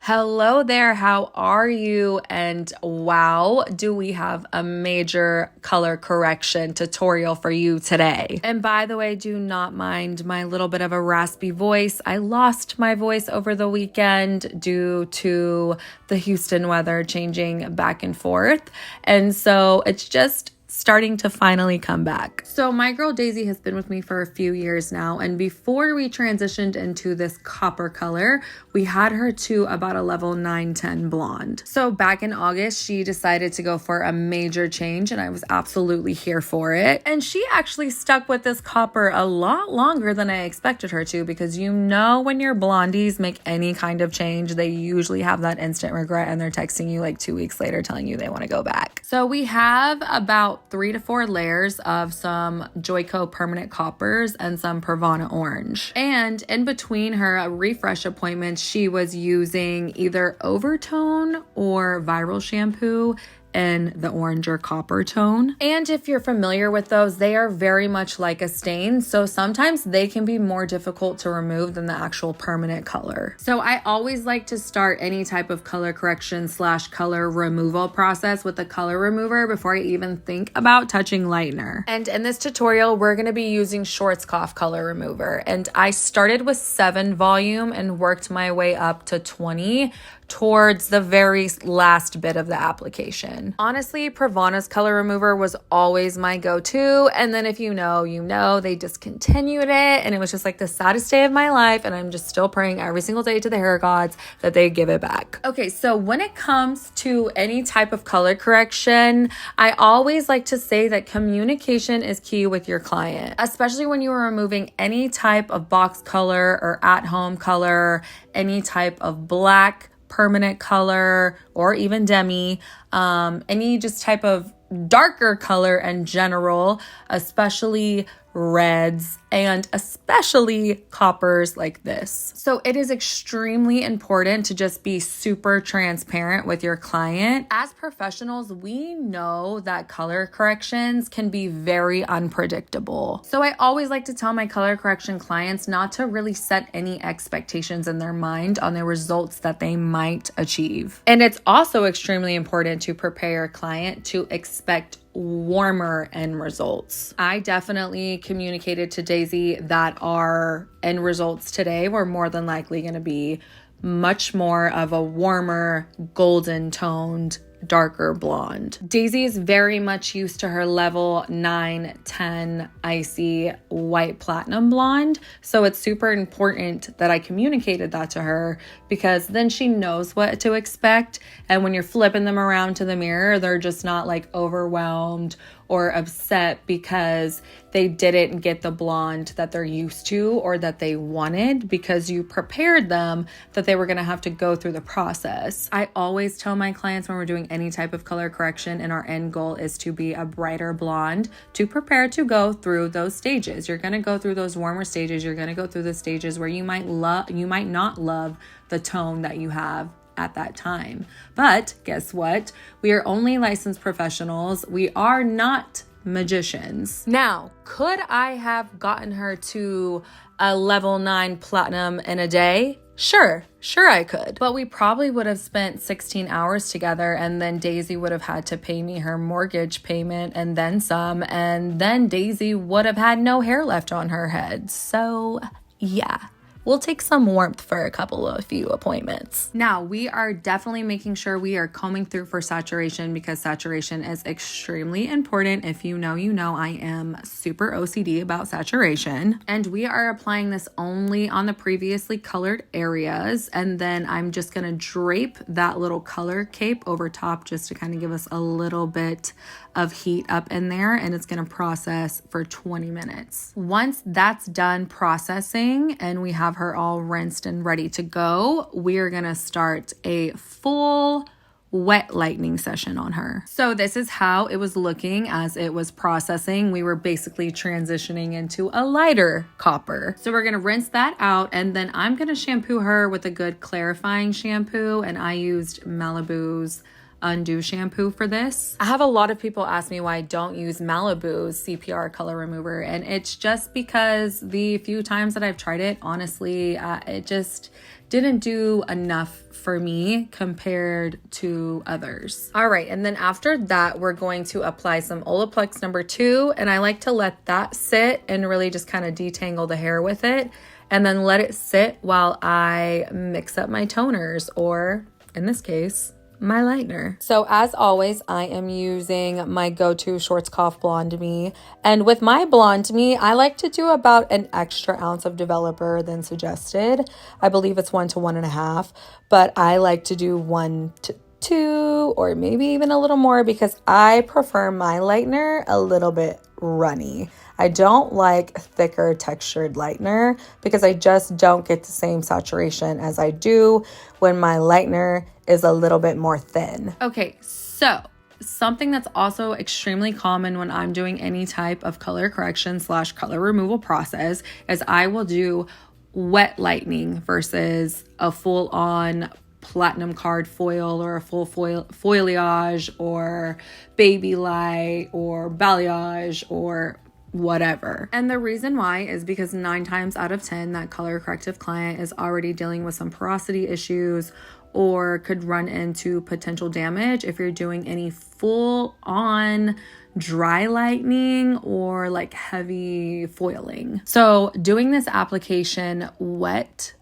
Hello there, how are you? And wow, do we have a major color correction tutorial for you today. And by the way, do not mind my little bit of a raspy voice. I lost my voice over the weekend due to the Houston weather changing back and forth. And so it's just starting to finally come back. So my girl Daisy has been with me for a few years now, and before we transitioned into this copper color, we had her to about a level 9-10 blonde. So back in August, she decided to go for a major change, and I was absolutely here for it. And she actually stuck with this copper a lot longer than I expected her to, because you know when your blondies make any kind of change, they usually have that instant regret and they're texting you like 2 weeks later telling you they want to go back. So we have about 3 to 4 layers of some Joico permanent coppers and some Pravana orange. And in between her refresh appointments, she was using either Overtone or Viral shampoo in the orange or copper tone. And if you're familiar with those, they are very much like a stain. So sometimes they can be more difficult to remove than the actual permanent color. So I always like to start any type of color correction / color removal process with the color remover before I even think about touching lightener. And in this tutorial, we're going to be using Schwarzkopf color remover. And I started with 7 volume and worked my way up to 20 towards the very last bit of the application. Honestly, Pravana's color remover was always my go-to. And then if you know, they discontinued it. And it was just like the saddest day of my life. And I'm just still praying every single day to the hair gods that they give it back. Okay, so when it comes to any type of color correction, I always like to say that communication is key with your client, especially when you are removing any type of box color or at-home color, any type of black, permanent color, or even demi, any just type of darker color in general, especially reds and especially coppers like this. So it is extremely important to just be super transparent with your client. As professionals, we know that color corrections can be very unpredictable. So I always like to tell my color correction clients not to really set any expectations in their mind on the results that they might achieve. And it's also extremely important to prepare your client to expect warmer end results. I definitely communicated to Daisy that our end results today were more than likely going to be much more of a warmer, golden toned, darker blonde. Daisy is very much used to her level 9-10 icy white platinum blonde. So it's super important that I communicated that to her, because then she knows what to expect. And when you're flipping them around to the mirror, they're just not like overwhelmed or upset because they didn't get the blonde that they're used to or that they wanted, because you prepared them that they were going to have to go through the process. I always tell my clients when we're doing any type of color correction and our end goal is to be a brighter blonde, to prepare to go through those stages. You're going to go through those warmer stages. You're going to go through the stages where you might not love the tone that you have at that time. But guess what? We are only licensed professionals. We are not magicians. Now, could I have gotten her to a level 9 platinum in a day? Sure I could. But we probably would have spent 16 hours together, and then Daisy would have had to pay me her mortgage payment and then some, and then Daisy would have had no hair left on her head. So yeah. We'll take some warmth for a few appointments. Now, we are definitely making sure we are combing through for saturation, because saturation is extremely important. If you know, I am super OCD about saturation. And we are applying this only on the previously colored areas. And then I'm just gonna drape that little color cape over top just to kind of give us a little bit of heat up in there, and it's gonna process for 20 minutes. Once that's done processing and we have her all rinsed and ready to go, we are gonna start a full wet lightening session on her. So this is how it was looking as it was processing. We were basically transitioning into a lighter copper. So we're gonna rinse that out, and then I'm gonna shampoo her with a good clarifying shampoo, and I used Malibu's undo shampoo for this. I have a lot of people ask me why I don't use Malibu's CPR color remover, and it's just because the few times that I've tried it, honestly, it just didn't do enough for me compared to others. All right, and then after that, we're going to apply some Olaplex number 2, and I like to let that sit and really just kind of detangle the hair with it, and then let it sit while I mix up my toners, or in this case, my lightener. So as always, I am using my go-to Schwarzkopf Blonde Me. And with my Blonde Me, I like to do about an extra ounce of developer than suggested. I believe it's 1 to 1.5, but I like to do 1 to 2 or maybe even a little more because I prefer my lightener a little bit runny. I don't like thicker textured lightener because I just don't get the same saturation as I do when my lightener is a little bit more thin. Okay, so something that's also extremely common when I'm doing any type of color correction / color removal process is I will do wet lightening versus a full on platinum card foil or a full foliage or baby light or balayage or whatever. And the reason why is because 9 times out of 10 that color corrective client is already dealing with some porosity issues or could run into potential damage if you're doing any full on dry lightening or like heavy foiling. So doing this application wet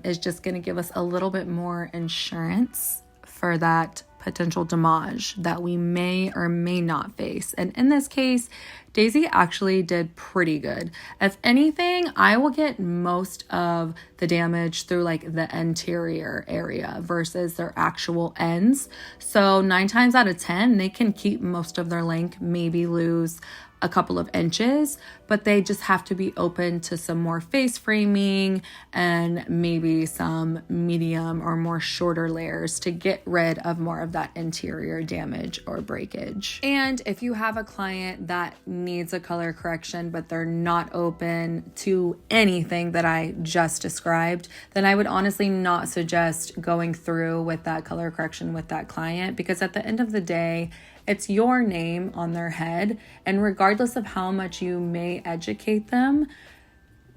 is just going to give us a little bit more insurance for that potential damage that we may or may not face. And in this case, Daisy actually did pretty good. If anything, I will get most of the damage through like the anterior area versus their actual ends. So 9 times out of 10, they can keep most of their length, maybe lose a couple of inches, but they just have to be open to some more face framing and maybe some medium or more shorter layers to get rid of more of that interior damage or breakage. And if you have a client that needs a color correction, but they're not open to anything that I just described, then I would honestly not suggest going through with that color correction with that client, because at the end of the day, it's your name on their head. And regardless of how much you may educate them,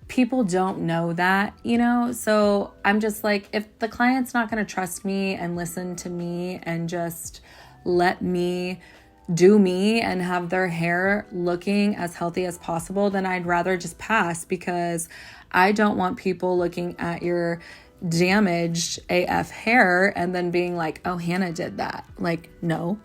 people don't know that, you know? So I'm just like, if the client's not going to trust me and listen to me and just let me do me and have their hair looking as healthy as possible, then I'd rather just pass, because I don't want people looking at your damaged AF hair and then being like, oh, Hannah did that. Like, no,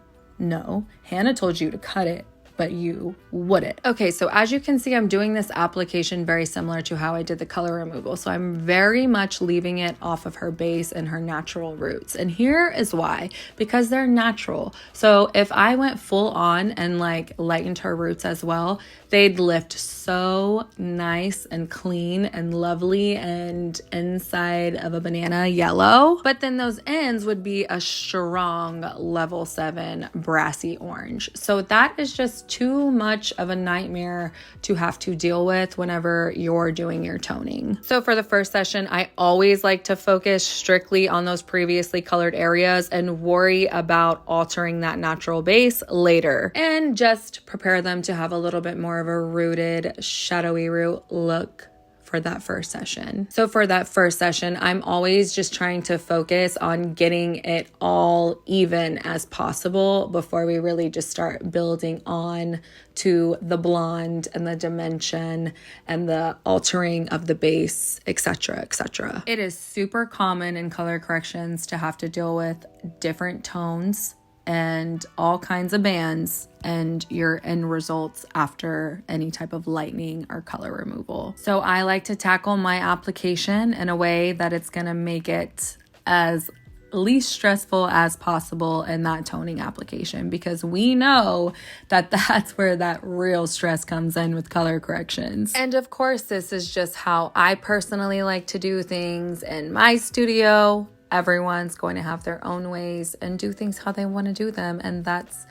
Hannah told you to cut it, but you wouldn't. Okay, so as you can see, I'm doing this application very similar to how I did the color removal. So I'm very much leaving it off of her base and her natural roots. And here is why, because they're natural. So if I went full on and like lightened her roots as well, they'd lift so nice and clean and lovely and inside of a banana yellow. But then those ends would be a strong level 7 brassy orange. So that is just too much of a nightmare to have to deal with whenever you're doing your toning. So for the first session, I always like to focus strictly on those previously colored areas and worry about altering that natural base later, and just prepare them to have a little bit more of a rooted, shadowy root look for that first session. So for that first session, I'm always just trying to focus on getting it all even as possible before we really just start building on to the blonde and the dimension and the altering of the base, etc., etc. It is super common in color corrections to have to deal with different tones and all kinds of bands and your end results after any type of lightening or color removal. So I like to tackle my application in a way that it's going to make it as least stressful as possible in that toning application, because we know that that's where that real stress comes in with color corrections. And of course, this is just how I personally like to do things in my studio. Everyone's going to have their own ways and do things how they want to do them, and that's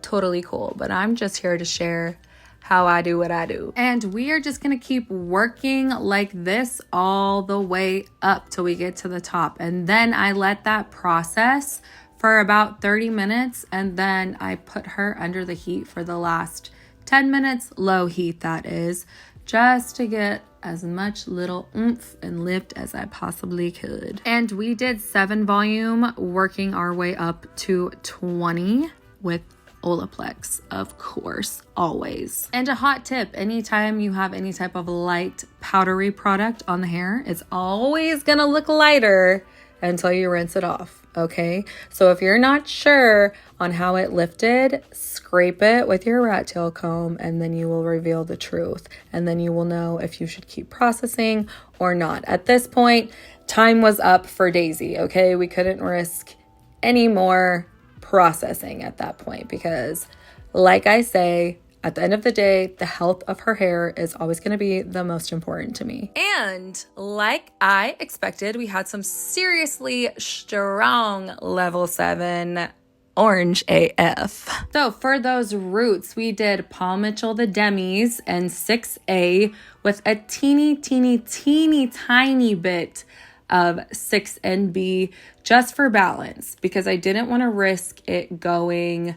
totally cool. But I'm just here to share how I do what I do. And we are just going to keep working like this all the way up till we get to the top. And then I let that process for about 30 minutes. And then I put her under the heat for the last 10 minutes, low heat that is, just to get as much little oomph and lift as I possibly could. And we did 7 volume, working our way up to 20 with Olaplex, of course, always. And a hot tip, anytime you have any type of light powdery product on the hair, it's always gonna look lighter until you rinse it off, okay? So if you're not sure on how it lifted, scrape it with your rat tail comb and then you will reveal the truth. And then you will know if you should keep processing or not. At this point, time was up for Daisy, okay? We couldn't risk any more processing at that point because, like I say, at the end of the day, the health of her hair is always going to be the most important to me. And like I expected, we had some seriously strong level 7 orange AF. So for those roots, we did Paul Mitchell the Demis and 6A with a teeny tiny bit of 6NB just for balance because I didn't want to risk it going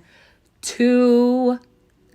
too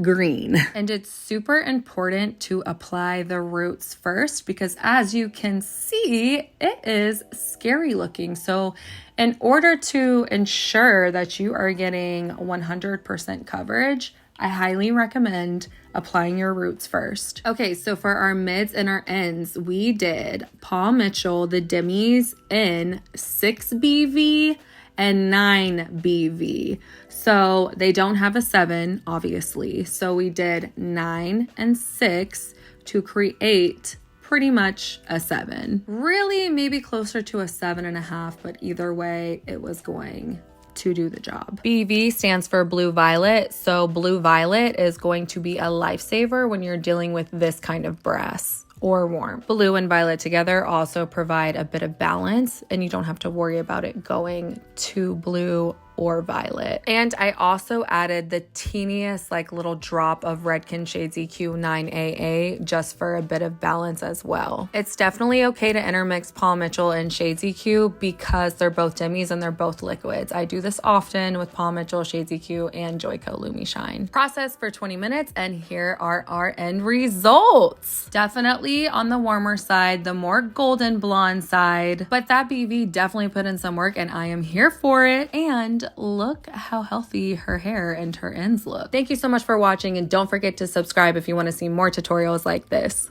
green. And it's super important to apply the roots first because as you can see, it is scary looking. So in order to ensure that you are getting 100% coverage, I highly recommend applying your roots first. Okay, so for our mids and our ends, we did Paul Mitchell, the Demis in 6BV and 9BV. So they don't have a 7, obviously. So we did 9 and 6 to create pretty much a 7. Really, maybe closer to a 7.5, but either way, it was going to do the job. BV stands for blue violet. So blue violet is going to be a lifesaver when you're dealing with this kind of brass or warm. Blue and violet together also provide a bit of balance and you don't have to worry about it going too blue or violet. And I also added the teeniest like little drop of Redken Shades EQ 9AA just for a bit of balance as well. It's definitely okay to intermix Paul Mitchell and Shades EQ because they're both demis and they're both liquids. I do this often with Paul Mitchell, Shades EQ, and Joico Lumi Shine. Process for 20 minutes and here are our end results. Definitely on the warmer side, the more golden blonde side, but that BV definitely put in some work and I am here for it. And look how healthy her hair and her ends look. Thank you so much for watching and don't forget to subscribe if you want to see more tutorials like this.